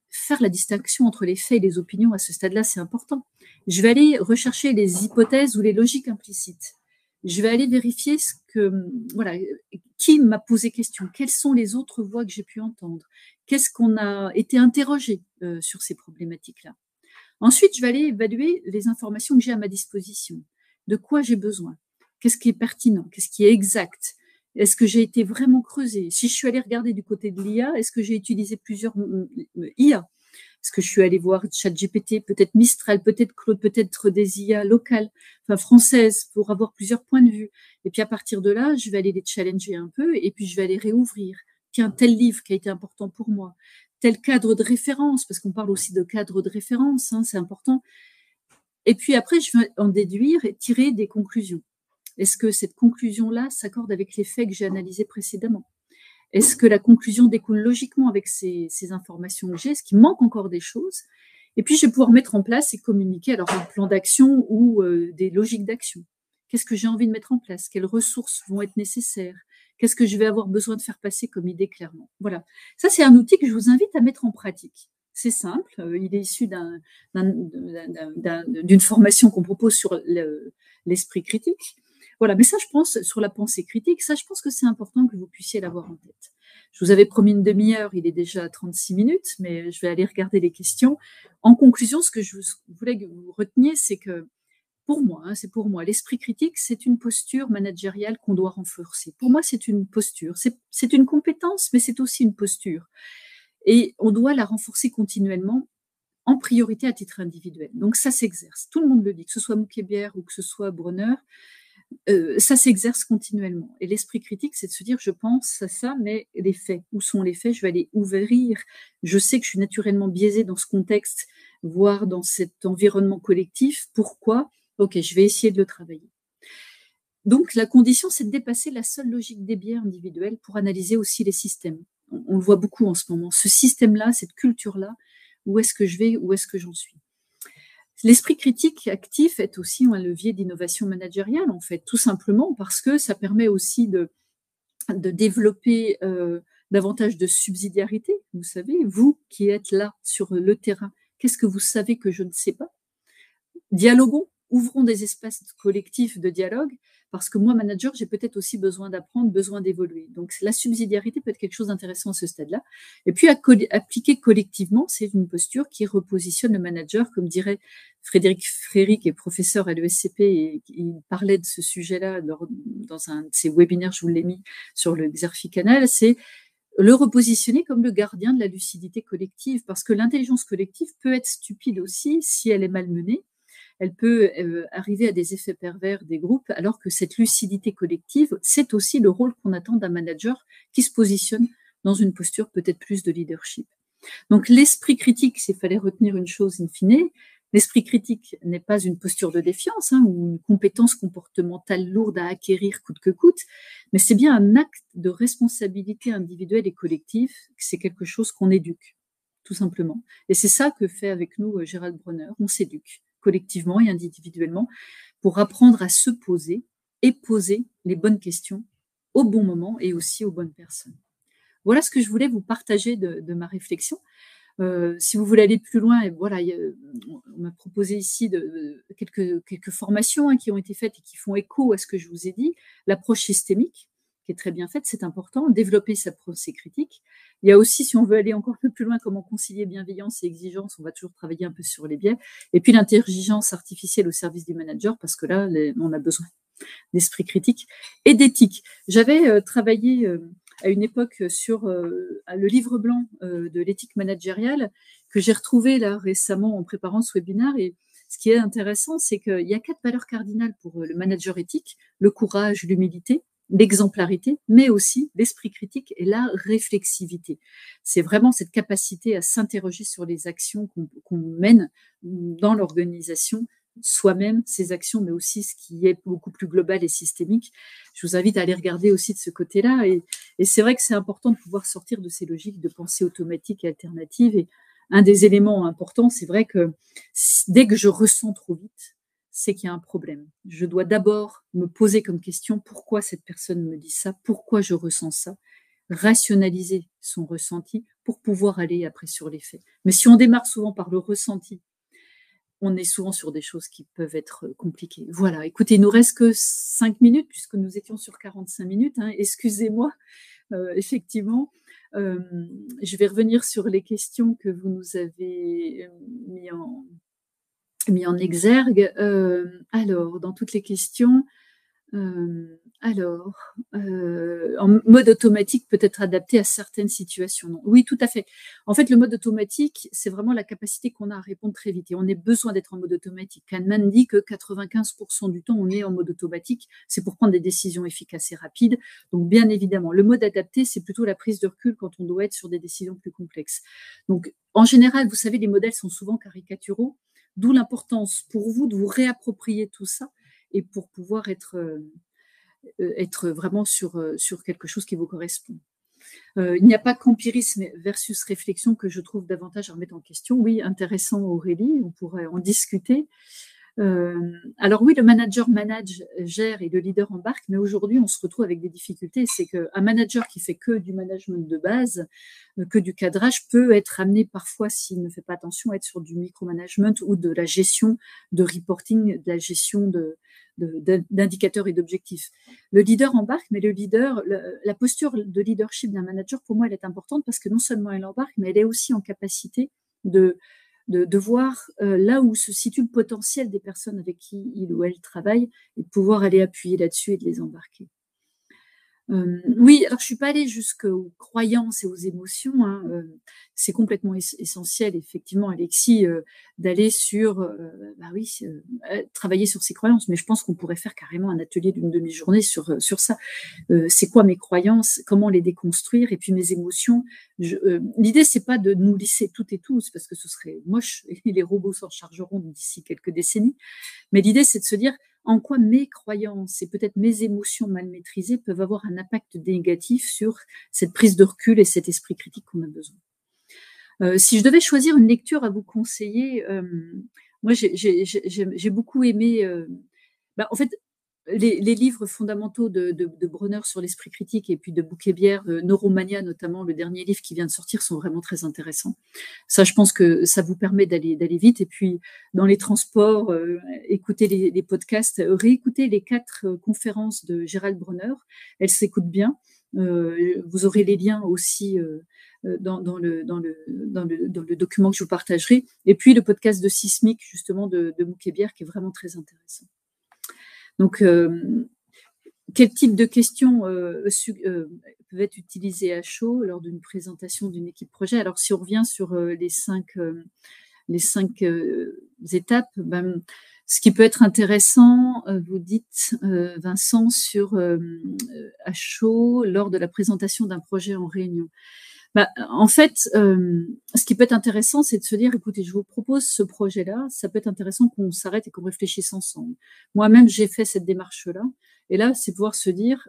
Faire la distinction entre les faits et les opinions à ce stade-là, c'est important. Je vais aller rechercher les hypothèses ou les logiques implicites. Je vais aller vérifier voilà, qui m'a posé question, quelles sont les autres voix que j'ai pu entendre, qu'est-ce qu'on a été interrogé sur ces problématiques-là. Ensuite, je vais aller évaluer les informations que j'ai à ma disposition, de quoi j'ai besoin, qu'est-ce qui est pertinent, qu'est-ce qui est exact, est-ce que j'ai été vraiment creusé? Si je suis allée regarder du côté de l'IA, est-ce que j'ai utilisé plusieurs IA? Est-ce que je suis allée voir ChatGPT, peut-être Mistral, peut-être Claude, peut-être des IA locales, enfin françaises, pour avoir plusieurs points de vue. Et puis à partir de là, je vais aller les challenger un peu et puis je vais aller réouvrir. Tiens, tel livre qui a été important pour moi, tel cadre de référence, parce qu'on parle aussi de cadre de référence, hein, c'est important. Et puis après, je vais en déduire et tirer des conclusions. Est-ce que cette conclusion-là s'accorde avec les faits que j'ai analysés précédemment? Est-ce que la conclusion découle logiquement avec ces informations que j'ai? Est-ce qu'il manque encore des choses? Et puis, je vais pouvoir mettre en place et communiquer alors un plan d'action ou des logiques d'action. Qu'est-ce que j'ai envie de mettre en place? Quelles ressources vont être nécessaires? Qu'est-ce que je vais avoir besoin de faire passer comme idée clairement? Voilà. Ça, c'est un outil que je vous invite à mettre en pratique. C'est simple. Il est issu d'une formation qu'on propose sur l'esprit critique. Voilà, mais ça, je pense, sur la pensée critique, ça, je pense que c'est important que vous puissiez l'avoir en tête. Je vous avais promis une demi-heure, il est déjà 36 minutes, mais je vais aller regarder les questions. En conclusion, ce que je voulais que vous reteniez, c'est que pour moi, hein, c'est pour moi, l'esprit critique, c'est une posture managériale qu'on doit renforcer. Pour moi, c'est une posture. C'est une compétence, mais c'est aussi une posture. Et on doit la renforcer continuellement, en priorité à titre individuel. Donc ça s'exerce. Tout le monde le dit, que ce soit Moukébert ou que ce soit Bronner, ça s'exerce continuellement. Et l'esprit critique, c'est de se dire, je pense à ça, mais les faits, où sont les faits? Je vais aller ouvrir. Je sais que je suis naturellement biaisée dans ce contexte, voire dans cet environnement collectif. Pourquoi? Ok, je vais essayer de le travailler. Donc, la condition, c'est de dépasser la seule logique des biais individuels pour analyser aussi les systèmes. On le voit beaucoup en ce moment. Ce système-là, cette culture-là, où est-ce que je vais, où est-ce que j'en suis? L'esprit critique actif est aussi un levier d'innovation managériale, en fait, tout simplement parce que ça permet aussi de développer davantage de subsidiarité. Vous savez, vous qui êtes là sur le terrain, qu'est-ce que vous savez que je ne sais pas? Dialoguons, ouvrons des espaces collectifs de dialogue, parce que moi, manager, j'ai peut-être aussi besoin d'apprendre, besoin d'évoluer. Donc, la subsidiarité peut être quelque chose d'intéressant à ce stade-là. Et puis, appliquer collectivement, c'est une posture qui repositionne le manager, comme dirait Frédéric Fréry, qui est professeur à l'ESCP, et il parlait de ce sujet-là dans un de ses webinaires, je vous l'ai mis sur le Xerfi Canal, c'est le repositionner comme le gardien de la lucidité collective, parce que l'intelligence collective peut être stupide aussi si elle est malmenée. Elle peut arriver à des effets pervers des groupes, alors que cette lucidité collective, c'est aussi le rôle qu'on attend d'un manager qui se positionne dans une posture peut-être plus de leadership. Donc l'esprit critique, s'il fallait retenir une chose in fine, l'esprit critique n'est pas une posture de défiance ou une compétence comportementale lourde à acquérir coûte que coûte, mais c'est bien un acte de responsabilité individuelle et collective, c'est quelque chose qu'on éduque, tout simplement. Et c'est ça que fait avec nous Gérald Bronner, on s'éduque collectivement et individuellement, pour apprendre à se poser et poser les bonnes questions au bon moment et aussi aux bonnes personnes. Voilà ce que je voulais vous partager de ma réflexion. Si vous voulez aller plus loin, et voilà, on m'a proposé ici quelques formations qui ont été faites et qui font écho à ce que je vous ai dit. L'approche systémique, qui est très bien faite, c'est important, développer sa pensée critique. Il y a aussi, si on veut aller encore un peu plus loin, comment concilier bienveillance et exigence, on va toujours travailler un peu sur les biais. Et puis l'intelligence artificielle au service du manager, parce que là, on a besoin d'esprit critique et d'éthique. J'avais travaillé à une époque sur le livre blanc de l'éthique managériale que j'ai retrouvé là récemment en préparant ce webinaire. Et ce qui est intéressant, c'est qu'il y a 4 valeurs cardinales pour le manager éthique: le courage, l'humilité, l'exemplarité, mais aussi l'esprit critique et la réflexivité. C'est vraiment cette capacité à s'interroger sur les actions qu'on mène dans l'organisation, soi-même, ses actions, mais aussi ce qui est beaucoup plus global et systémique. Je vous invite à aller regarder aussi de ce côté-là. Et c'est vrai que c'est important de pouvoir sortir de ces logiques de pensée automatique et alternative. Et un des éléments importants, c'est vrai que dès que je ressens trop vite, c'est qu'il y a un problème. Je dois d'abord me poser comme question pourquoi cette personne me dit ça, pourquoi je ressens ça, rationaliser son ressenti pour pouvoir aller après sur les faits. Mais si on démarre souvent par le ressenti, on est souvent sur des choses qui peuvent être compliquées. Voilà, écoutez, il nous reste que 5 minutes puisque nous étions sur 45 minutes. Hein. Excusez-moi, effectivement. Je vais revenir sur les questions que vous nous avez mis en exergue. Alors, dans toutes les questions, en mode automatique peut être adapté à certaines situations. Non. Oui, tout à fait. En fait, le mode automatique, c'est vraiment la capacité qu'on a à répondre très vite. Et on a besoin d'être en mode automatique. Kahneman dit que 95% du temps, on est en mode automatique. C'est pour prendre des décisions efficaces et rapides. Donc, bien évidemment, le mode adapté, c'est plutôt la prise de recul quand on doit être sur des décisions plus complexes. Donc, en général, vous savez, les modèles sont souvent caricaturaux, d'où l'importance pour vous de vous réapproprier tout ça et pour pouvoir être vraiment sur quelque chose qui vous correspond. Il n'y a pas qu'empirisme versus réflexion que je trouve davantage à remettre en question. Oui, intéressant Aurélie, on pourrait en discuter. Alors oui, le manager gère et le leader embarque, mais aujourd'hui, on se retrouve avec des difficultés. C'est qu'un manager qui fait que du management de base, que du cadrage, peut être amené parfois, s'il ne fait pas attention, à être sur du micromanagement ou de la gestion de reporting, de la gestion d'indicateurs et d'objectifs. Le leader embarque, mais la posture de leadership d'un manager, pour moi, elle est importante parce que non seulement elle embarque, mais elle est aussi en capacité de voir là où se situe le potentiel des personnes avec qui il ou elle travaille et de pouvoir aller appuyer là-dessus et de les embarquer. Oui, alors je suis pas allée jusqu'aux croyances et aux émotions. Hein, c'est complètement essentiel, effectivement, Alexis, d'aller sur, travailler sur ses croyances. Mais je pense qu'on pourrait faire carrément un atelier d'une demi-journée sur ça. C'est quoi mes croyances, comment les déconstruire, et puis mes émotions. L'idée, c'est pas de nous lisser toutes et tous, parce que ce serait moche et les robots s'en chargeront d'ici quelques décennies. Mais l'idée, c'est de se dire en quoi mes croyances et peut-être mes émotions mal maîtrisées peuvent avoir un impact négatif sur cette prise de recul et cet esprit critique qu'on a besoin. Si je devais choisir une lecture à vous conseiller, moi j'ai beaucoup aimé. En fait, les livres fondamentaux de Bronner sur l'esprit critique et puis de Bouquet-Bière, Neuromania notamment, le dernier livre qui vient de sortir, sont vraiment très intéressants. Ça, je pense que ça vous permet d'aller vite. Et puis, dans les transports, écoutez les podcasts, réécoutez les 4 conférences de Gérald Bronner. Elles s'écoutent bien. Vous aurez les liens aussi dans le document que je vous partagerai. Et puis, le podcast de Sismic, justement, de Bouquet-Bière, qui est vraiment très intéressant. Donc, quel type de questions peuvent être utilisées à chaud lors d'une présentation d'une équipe projet? Alors, si on revient sur les 5 étapes, ce qui peut être intéressant, vous dites, Vincent, à chaud lors de la présentation d'un projet en réunion. En fait, ce qui peut être intéressant, c'est de se dire, écoutez, je vous propose ce projet-là, ça peut être intéressant qu'on s'arrête et qu'on réfléchisse ensemble. Moi-même, j'ai fait cette démarche-là. Et là, c'est pouvoir se dire,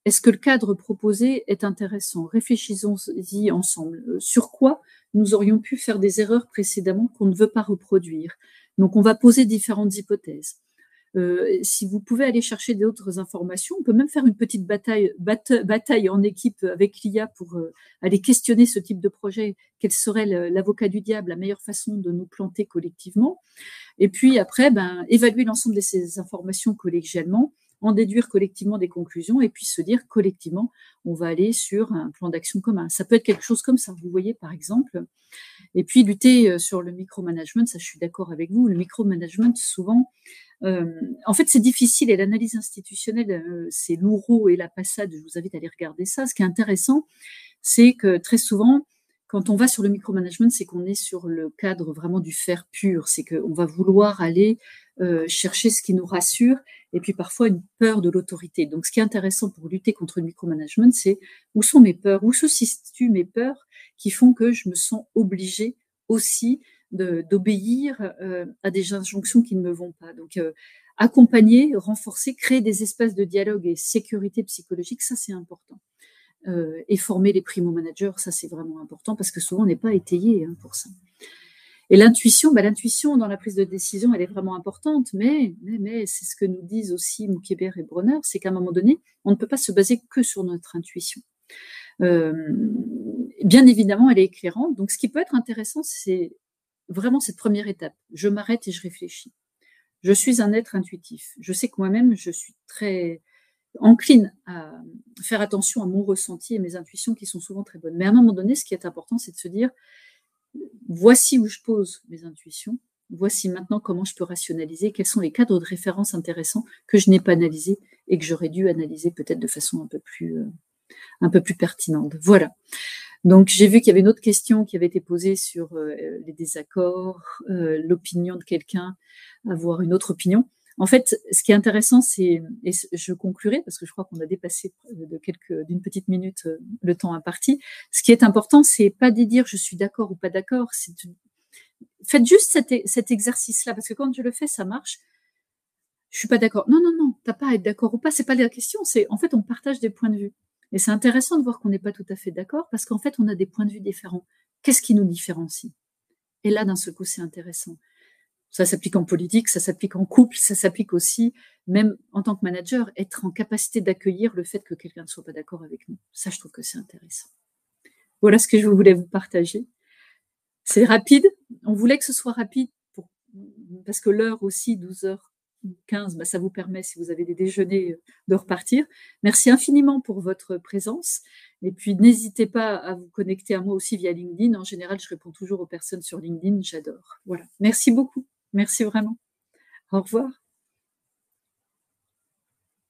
est-ce que le cadre proposé est intéressant? Réfléchissons-y ensemble. Sur quoi nous aurions pu faire des erreurs précédemment qu'on ne veut pas reproduire? Donc, on va poser différentes hypothèses. Si vous pouvez aller chercher d'autres informations, on peut même faire une petite bataille en équipe avec l'IA pour aller questionner ce type de projet. Quel serait l'avocat du diable, la meilleure façon de nous planter collectivement? Et puis après, évaluer l'ensemble de ces informations collégialement en déduire collectivement des conclusions et puis se dire collectivement, on va aller sur un plan d'action commun. Ça peut être quelque chose comme ça, vous voyez, par exemple. Et puis lutter sur le micromanagement, ça je suis d'accord avec vous, le micromanagement souvent, en fait c'est difficile et l'analyse institutionnelle, c'est Louraud et la Passade, je vous invite à aller regarder ça. Ce qui est intéressant, c'est que très souvent, quand on va sur le micromanagement, c'est qu'on est sur le cadre vraiment du faire pur, c'est qu'on va vouloir aller chercher ce qui nous rassure et puis parfois une peur de l'autorité. Donc ce qui est intéressant pour lutter contre le micromanagement, c'est où sont mes peurs, où se situent mes peurs qui font que je me sens obligée aussi d'obéir à des injonctions qui ne me vont pas. Donc accompagner, renforcer, créer des espaces de dialogue et sécurité psychologique, ça c'est important. Et former les primo-managers, ça c'est vraiment important parce que souvent on n'est pas étayé pour ça. Et l'intuition, l'intuition dans la prise de décision, elle est vraiment importante, mais c'est ce que nous disent aussi Moukébert et Bronner, c'est qu'à un moment donné, on ne peut pas se baser que sur notre intuition. Bien évidemment, elle est éclairante. Donc, ce qui peut être intéressant, c'est vraiment cette première étape. Je m'arrête et je réfléchis. Je suis un être intuitif. Je sais que moi-même, je suis très encline à faire attention à mon ressenti et mes intuitions qui sont souvent très bonnes. Mais à un moment donné, ce qui est important, c'est de se dire, voici où je pose mes intuitions, voici maintenant comment je peux rationaliser, quels sont les cadres de référence intéressants que je n'ai pas analysés et que j'aurais dû analyser peut-être de façon un peu plus pertinente. Voilà. Donc, j'ai vu qu'il y avait une autre question qui avait été posée sur les désaccords, l'opinion de quelqu'un, avoir une autre opinion. En fait, ce qui est intéressant, c'est, et je conclurai parce que je crois qu'on a dépassé d'une petite minute le temps imparti. Ce qui est important, c'est pas de dire je suis d'accord ou pas d'accord. Faites juste cet exercice-là parce que quand je le fais, ça marche. Je suis pas d'accord. Non, t'as pas à être d'accord ou pas. C'est pas la question. C'est en fait, on partage des points de vue. Et c'est intéressant de voir qu'on n'est pas tout à fait d'accord parce qu'en fait, on a des points de vue différents. Qu'est-ce qui nous différencie? Et là, d'un seul coup, c'est intéressant. Ça s'applique en politique, ça s'applique en couple, ça s'applique aussi, même en tant que manager, être en capacité d'accueillir le fait que quelqu'un ne soit pas d'accord avec nous. Ça, je trouve que c'est intéressant. Voilà ce que je voulais vous partager. C'est rapide. On voulait que ce soit rapide parce que l'heure aussi, 12h15, ça vous permet, si vous avez des déjeuners, de repartir. Merci infiniment pour votre présence. Et puis, n'hésitez pas à vous connecter à moi aussi via LinkedIn. En général, je réponds toujours aux personnes sur LinkedIn. J'adore. Voilà. Merci beaucoup. Merci vraiment. Au revoir.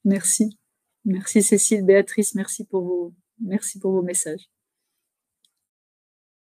Merci. Merci Cécile, Béatrice, merci pour vos messages.